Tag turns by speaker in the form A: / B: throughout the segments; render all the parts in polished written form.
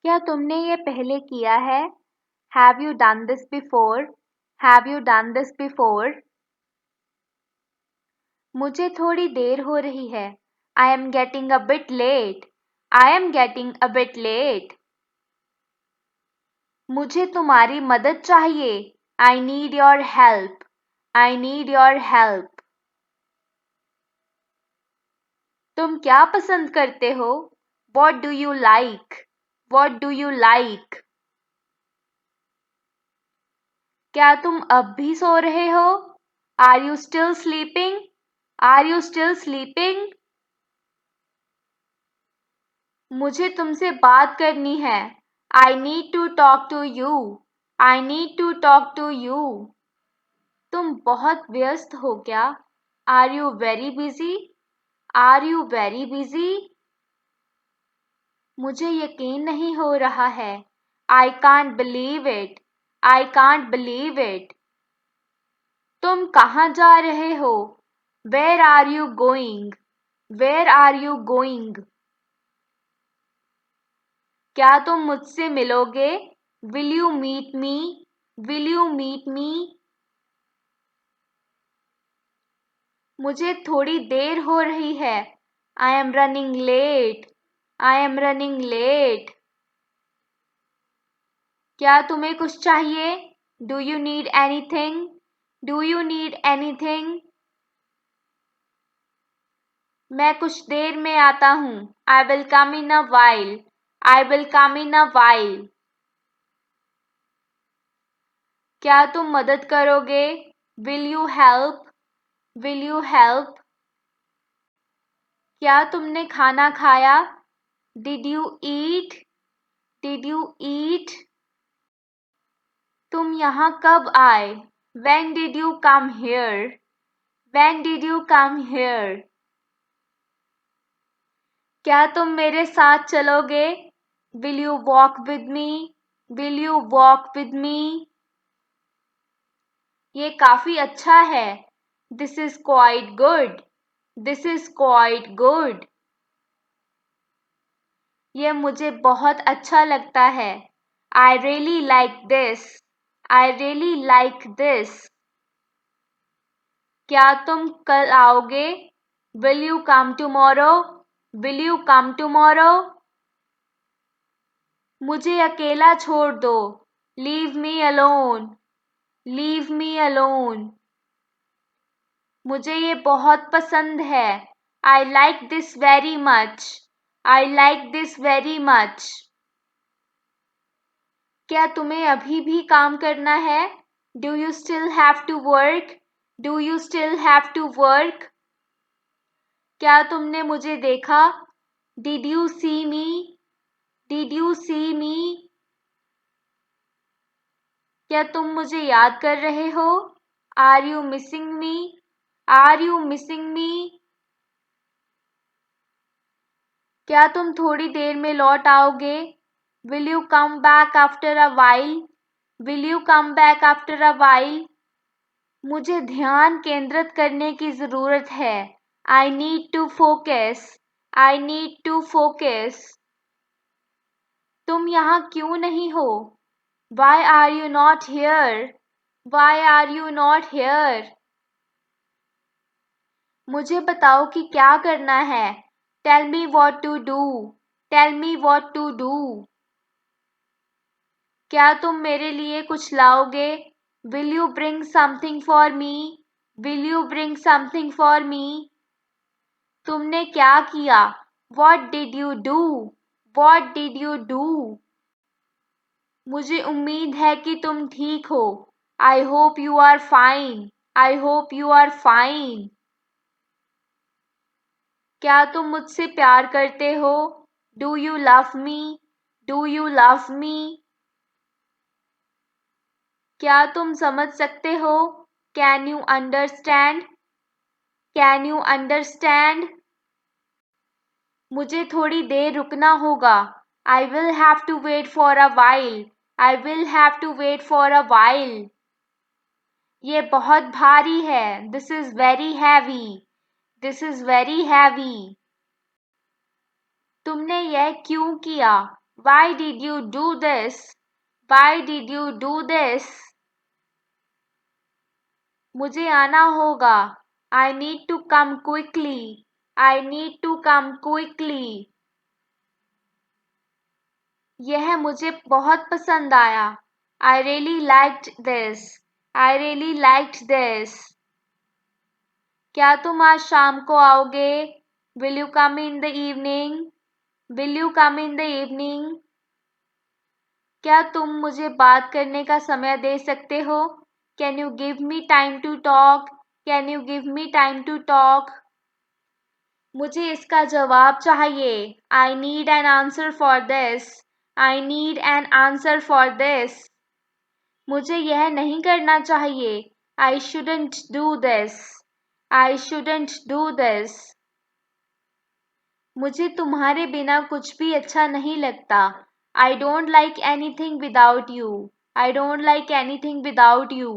A: क्या तुमने ये पहले किया है? Have you done this before? Have you done this before? मुझे थोड़ी देर हो रही है. I am getting a bit late. I am getting a bit late. मुझे तुम्हारी मदद चाहिए. I need your help. I need your help. तुम क्या पसंद करते हो? What do you like? What do you like? क्या तुम अब भी सो रहे हो? Are you still sleeping? Are you still sleeping? मुझे तुमसे बात करनी है. I need to talk to you. I need to talk to you. तुम बहुत व्यस्त हो क्या? Are you very busy? Are you very busy? मुझे यकीन नहीं हो रहा है. I can't believe it. I can't believe it. तुम कहाँ जा रहे हो? Where are you going? Where are you going? क्या तुम मुझसे मिलोगे? Will you meet me? Will you meet me? मुझे थोड़ी देर हो रही है. I am running late. I am running late. क्या तुम्हें कुछ चाहिए? Do you need anything? Do you need anything? मैं कुछ देर में आता हूँ. I will come in a while. I will come in a while. क्या तुम मदद करोगे? Will you help? Will you help? क्या तुमने खाना खाया? Did you eat? Did you eat? तुम यहाँ कब आए? When did you come here? When did you come here? क्या तुम मेरे साथ चलोगे? Will you walk with me? Will you walk with me? ये काफी अच्छा है. This is quite good. This is quite good. ये मुझे बहुत अच्छा लगता है. I really like this. I really like this. क्या तुम कल आओगे? Will you come tomorrow? Will you come tomorrow? मुझे अकेला छोड़ दो. Leave me alone. Leave me alone. मुझे ये बहुत पसंद है. I like this very much. I like this very much. क्या तुम्हें अभी भी काम करना है? Do you still have to work? Do you still have to work? क्या तुमने मुझे देखा? Did you see me? Did you see me? क्या तुम मुझे याद कर रहे हो? Are you missing me? Are you missing me? क्या तुम थोड़ी देर में लौट आओगे? Will you come back after a while? Will you come back after a while? मुझे ध्यान केंद्रित करने की ज़रूरत है. I need to focus. I need to focus. तुम यहाँ क्यों नहीं हो? Why are you not here? Why are you not here? मुझे बताओ कि क्या करना है. Tell me what to do. Tell me what to do. क्या तुम मेरे लिए कुछ लाओगे? Will you bring something for me? Will you bring something for me? तुमने क्या किया? What did you do? What did you do? मुझे उम्मीद है कि तुम ठीक हो. I hope you are fine. I hope you are fine. क्या तुम मुझसे प्यार करते हो? Do you love me? Do you love me? क्या तुम समझ सकते हो? Can you understand? Can you understand? मुझे थोड़ी देर रुकना होगा. I will have to wait for a while. I will have to wait for a while. ये बहुत भारी है. This is very heavy. This is very heavy. तुमने यह क्यों किया? Why did you do this? Why did you do this? मुझे आना होगा. I need to come quickly. I need to come quickly. यह मुझे बहुत पसंद आया. I really liked this. I really liked this. क्या तुम आज शाम को आओगे? Will you come in the evening? Will you come in the evening? क्या तुम मुझे बात करने का समय दे सकते हो? Can you give me time to talk? Can you give me time to talk? मुझे इसका जवाब चाहिए. I need an answer for this. I need an answer for this. मुझे यह नहीं करना चाहिए. I shouldn't do this. I shouldn't do this. मुझे तुम्हारे बिना कुछ भी अच्छा नहीं लगता. I don't like anything without you. I don't like anything without you.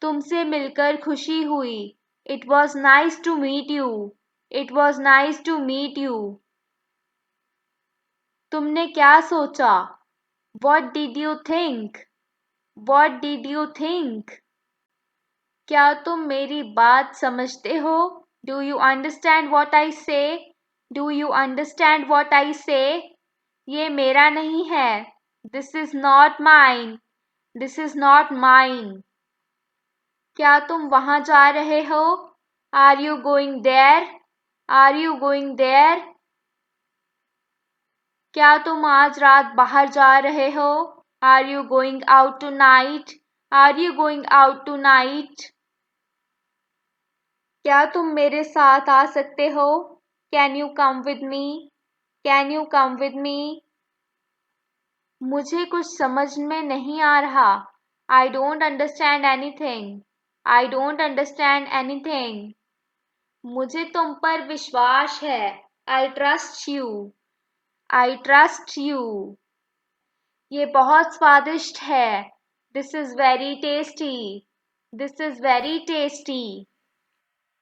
A: तुमसे मिलकर खुशी हुई. It was nice to meet you. It was nice to meet you. तुमने क्या सोचा? What did you think? What did you think? क्या तुम मेरी बात समझते हो? Do you understand what I say? Do you understand what I say? ये मेरा नहीं है. This is not mine. This is not mine. क्या तुम वहां जा रहे हो? Are you going there? Are you going there? क्या तुम आज रात बाहर जा रहे हो? Are you going out tonight? Are you going out tonight? क्या तुम मेरे साथ आ सकते हो? Can you come with me? Can you come with me? मुझे कुछ समझ में नहीं आ रहा. I don't understand anything. I don't understand anything. मुझे तुम पर विश्वास है. I trust you. I trust you. ये बहुत स्वादिष्ट है. This is very tasty. This is very tasty.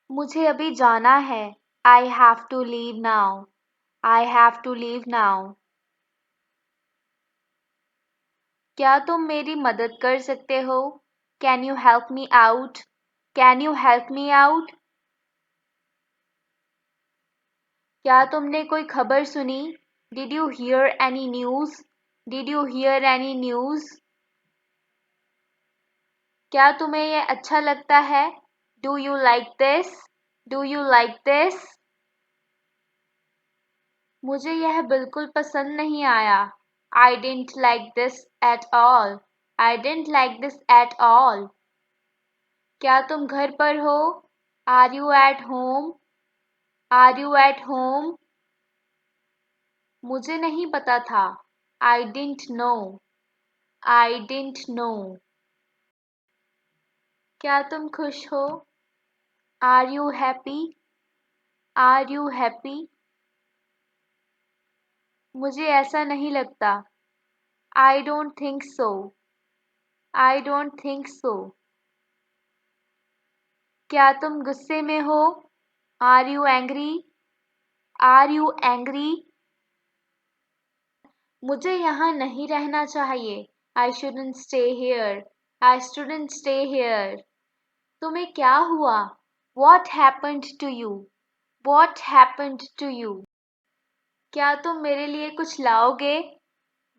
A: मुझे अभी जाना है. I have to leave now. I have to leave now. क्या तुम मेरी मदद कर सकते हो? Can you help me out? Can you help me out? क्या तुमने कोई खबर सुनी? Did you hear any news? Did you hear any news? क्या तुम्हें यह अच्छा लगता है? Do you like this? Do you like this? मुझे यह बिल्कुल पसंद नहीं आया. I didn't like this at all. I didn't like this at all. क्या तुम घर पर हो? Are you at home? Are you at home? मुझे नहीं पता था. I didn't know. I didn't know. क्या तुम खुश हो? Are you happy? Are you happy? मुझे ऐसा नहीं लगता. I don't think so. I don't think so. क्या तुम गुस्से में हो? Are you angry? Are you angry? मुझे यहाँ नहीं रहना चाहिए. I shouldn't stay here. I shouldn't stay here. तुम्हें क्या हुआ? What happened to you? What happened to you? क्या तुम मेरे लिए कुछ लाओगे?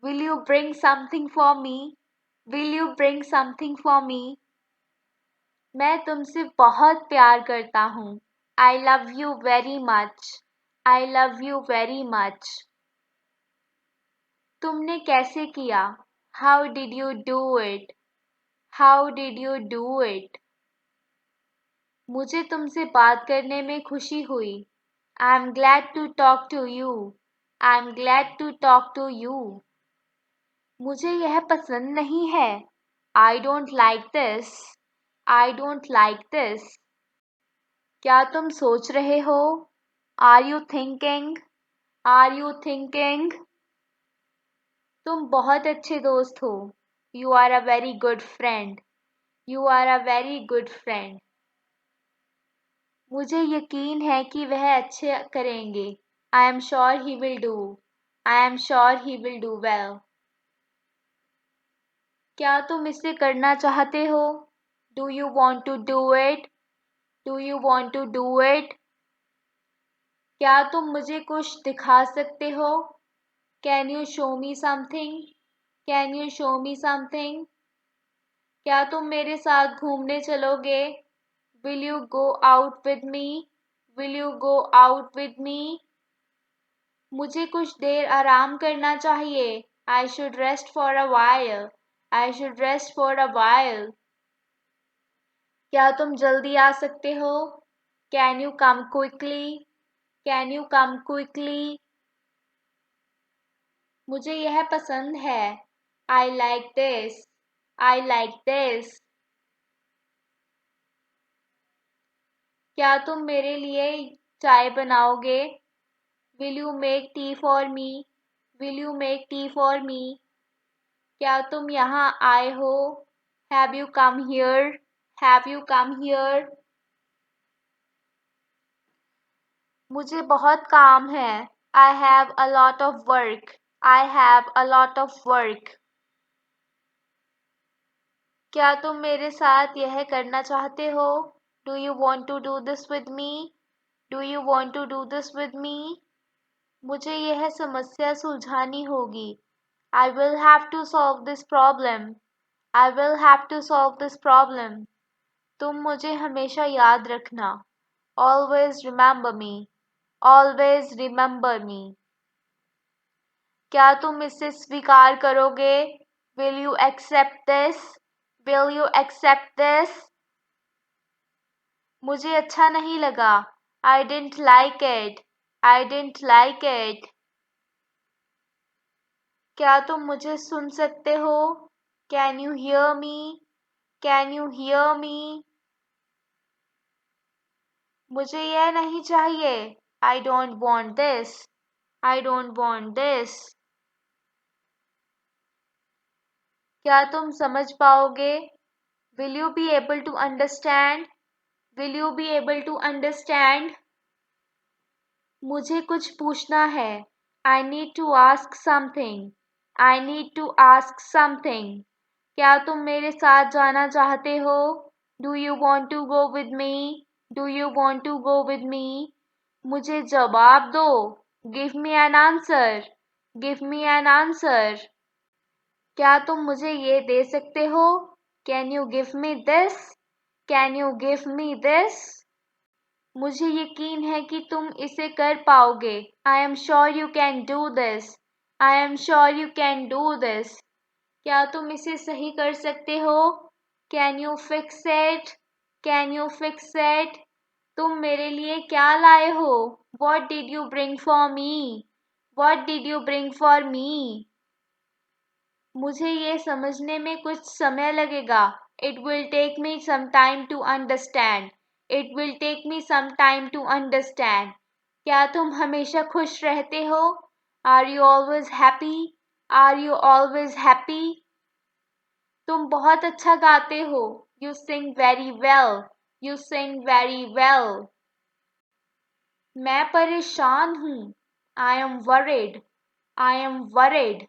A: Will you bring something for me? Will you bring something for me? मैं तुमसे बहुत प्यार करता हूँ. I love you very much. I love you very much. तुमने कैसे किया? How did you do it? How did you do it? मुझे तुमसे बात करने में खुशी हुई. I'm glad to talk to you. I'm glad to talk to you. मुझे यह पसंद नहीं है. I don't like this. I don't like this. क्या तुम सोच रहे हो? Are you thinking? Are you thinking? तुम बहुत अच्छे दोस्त हो. You are a very good friend. You are a very good friend. मुझे यकीन है कि वह अच्छे करेंगे. I am sure he will do. I am sure he will do well. क्या तुम इसे करना चाहते हो? Do you want to do it? Do you want to do it? क्या तुम मुझे कुछ दिखा सकते हो? Can you show me something? Can you show me something? क्या तुम मेरे साथ घूमने चलोगे? Will you go out with me? Will you go out with me? मुझे कुछ देर आराम करना चाहिए. I should rest for a while. I should rest for a while. क्या तुम जल्दी आ सकते हो? Can you come quickly? Can you come quickly? मुझे यह पसंद है. I like this. I like this. क्या तुम मेरे लिए चाय बनाओगे? Will you make tea for me? Will you make tea for me? क्या तुम यहाँ आए हो? Have you come here? Have you come here? मुझे बहुत काम है. I have a lot of work. I have a lot of work. क्या तुम मेरे साथ यह करना चाहते हो? Do you want to do this with me? Do you want to do this with me? मुझे यह समस्या सुलझानी होगी. I will have to solve this problem. I will have to solve this problem. तुम मुझे हमेशा याद रखना. Always remember me. Always remember me. क्या तुम इसे स्वीकार करोगे? Will you accept this? Will you accept this? मुझे अच्छा नहीं लगा. I didn't like it. I didn't like it. क्या तुम मुझे सुन सकते हो? Can you hear me? Can you hear me? मुझे यह नहीं चाहिए. I don't want this. I don't want this. क्या तुम समझ पाओगे? Will you be able to understand? Will you be able to understand? मुझे कुछ पूछना है. I need to ask something. I need to ask something. क्या तुम मेरे साथ जाना चाहते हो? Do you want to go with me? Do you want to go with me? मुझे जवाब दो. Give me an answer. Give me an answer. क्या तुम मुझे ये दे सकते हो? Can you give me this? Can you give me this? मुझे यकीन है कि तुम इसे कर पाओगे. I am sure you can do this. I am sure you can do this. क्या तुम इसे सही कर सकते हो? Can you fix it? Can you fix it? तुम मेरे लिए क्या लाए हो? What did you bring for me? What did you bring for me? मुझे ये समझने में कुछ समय लगेगा. It will take me some time to understand. It will take me some time to understand. क्या तुम हमेशा खुश रहते हो? Are you always happy? Are you always happy? तुम बहुत अच्छा गाते हो. You sing very well. You sing very well. मैं परेशान हूँ. I am worried. I am worried.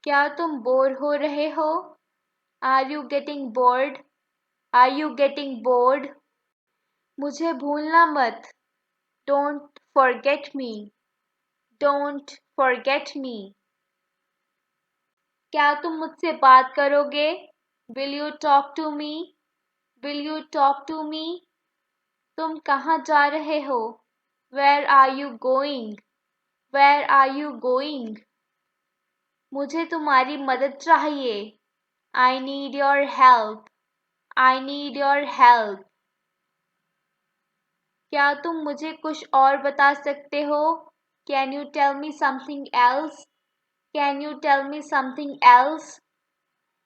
A: क्या तुम बोर हो रहे हो? Are you getting bored? Are you getting bored? मुझे भूलना मत. Don't forget me. Don't forget me. क्या तुम मुझसे बात करोगे? Will you talk to me? Will you talk to me? तुम कहाँ जा रहे हो? Where are you going? Where are you going? मुझे तुम्हारी मदद चाहिए. I need your help. I need your help. क्या तुम मुझे कुछ और बता सकते हो? Can you tell me something else? Can you tell me something else?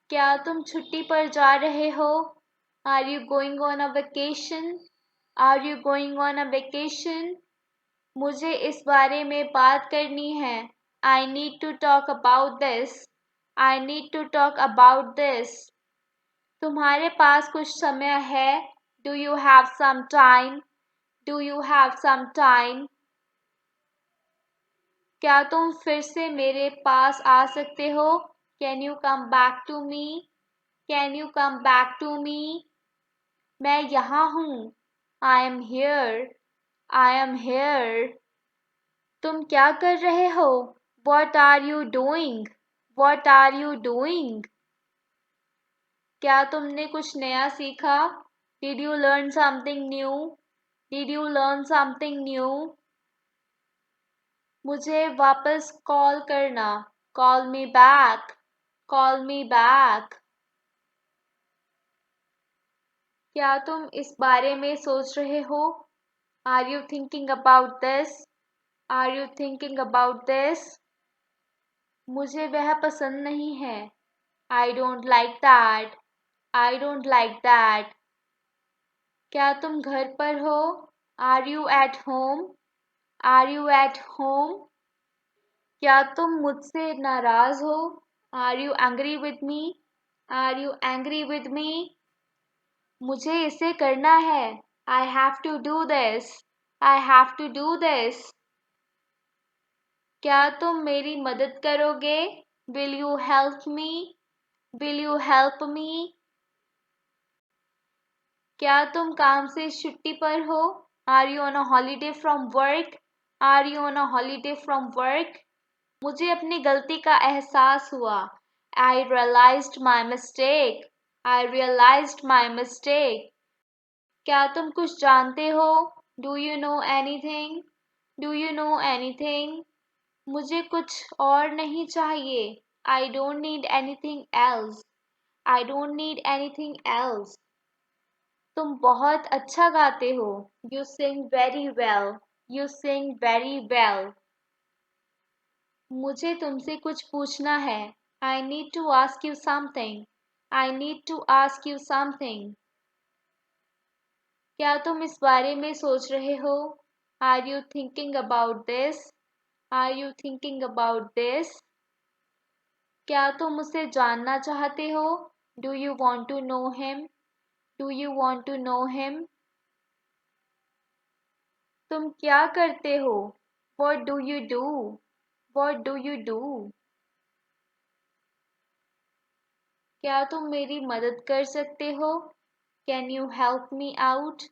A: क्या तुम छुट्टी पर जा रहे हो? Are you going on a vacation? Are you going on a vacation? मुझे इस बारे में बात करनी है. I need to talk about this. I need to talk about this. तुम्हारे पास कुछ समय है? Do you have some time? Do you have some time? क्या तुम फिर से मेरे पास आ सकते हो? Can you come back to me? Can you come back to me? मैं यहाँ हूँ। I am here. I am here. तुम क्या कर रहे हो? What are you doing? What are you doing? क्या तुमने कुछ नया सीखा? Did you learn something new? Did you learn something new? मुझे वापस कॉल करना। Call me back. Call me back. क्या तुम इस बारे में सोच रहे हो? Are you thinking about this? Are you thinking about this? मुझे वह पसंद नहीं है। I don't like that. I don't like that. क्या तुम घर पर हो? Are you at home? Are you at home? क्या तुम मुझसे नाराज हो? Are you angry with me? Are you angry with me? मुझे इसे करना है। I have to do this. I have to do this. क्या तुम मेरी मदद करोगे? Will you help me? Will you help me? क्या तुम काम से छुट्टी पर हो? Are you on a holiday from work? Are you on a holiday from work? मुझे अपनी गलती का एहसास हुआ। I realised my mistake. I realised my mistake. क्या तुम कुछ जानते हो? Do you know anything? Do you know anything? मुझे कुछ और नहीं चाहिए। I don't need anything else. I don't need anything else. तुम बहुत अच्छा गाते हो। You sing very well. You sing very well. मुझे तुमसे कुछ पूछना है। I need to ask you something. I need to ask you something. क्या तुम इस बारे में सोच रहे हो? Are you thinking about this? Are you thinking about this? क्या तुम उसे जानना चाहते हो? Do you want to know him? Do you want to know him? तुम क्या करते हो? What do you do? What do you do? क्या तुम मेरी मदद कर सकते हो? Can you help me out?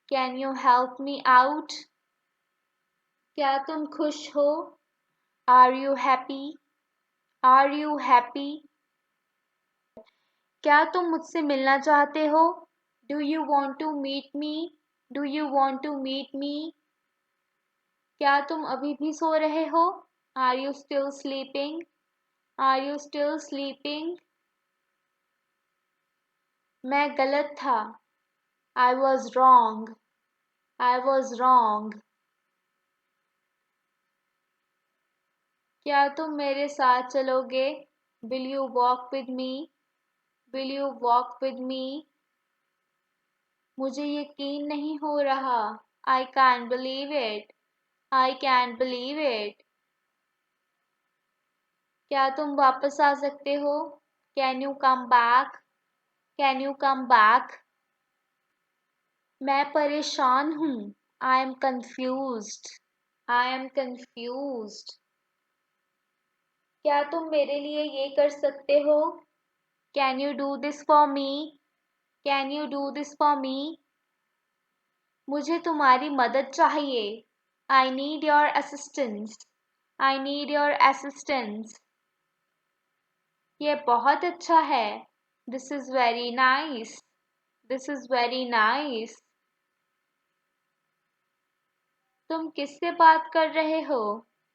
A: Can you help me out? क्या तुम खुश हो? Are you happy? Are you happy? क्या तुम मुझसे मिलना चाहते हो? Do you want to meet me? Do you want to meet me? क्या तुम अभी भी सो रहे हो? Are you still sleeping? Are you still sleeping? मैं गलत था। I was wrong. I was wrong. क्या तुम मेरे साथ चलोगे? Will you walk with me? Will you walk with me? मुझे यकीन नहीं हो रहा। I can believe it. I can believe it. क्या तुम वापस आ सकते हो? Can you come back? Can you come back? मैं परेशान हूँ। I am confused. I am confused. क्या तुम मेरे लिए ये कर सकते हो? Can you do this for me? Can you do this for me? मुझे तुम्हारी मदद चाहिए। I need your assistance. I need your assistance. ये बहुत अच्छा है। This is very nice. This is very nice. तुम किससे बात कर रहे हो?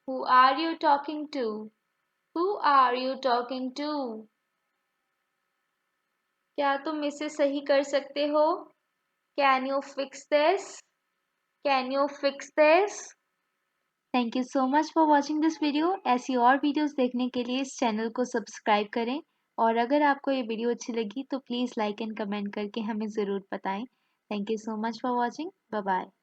A: Who are you talking to? Who are you talking to? क्या तुम इसे सही कर सकते हो? Can you fix this? Can you fix this? Thank you so much for watching this video. ऐसी और वीडियोस देखने के लिए इस चैनल को सब्सक्राइब करें और अगर आपको ये वीडियो अच्छी लगी तो प्लीज़ लाइक एंड कमेंट करके हमें ज़रूर बताएं। Thank you so much for watching. Bye bye.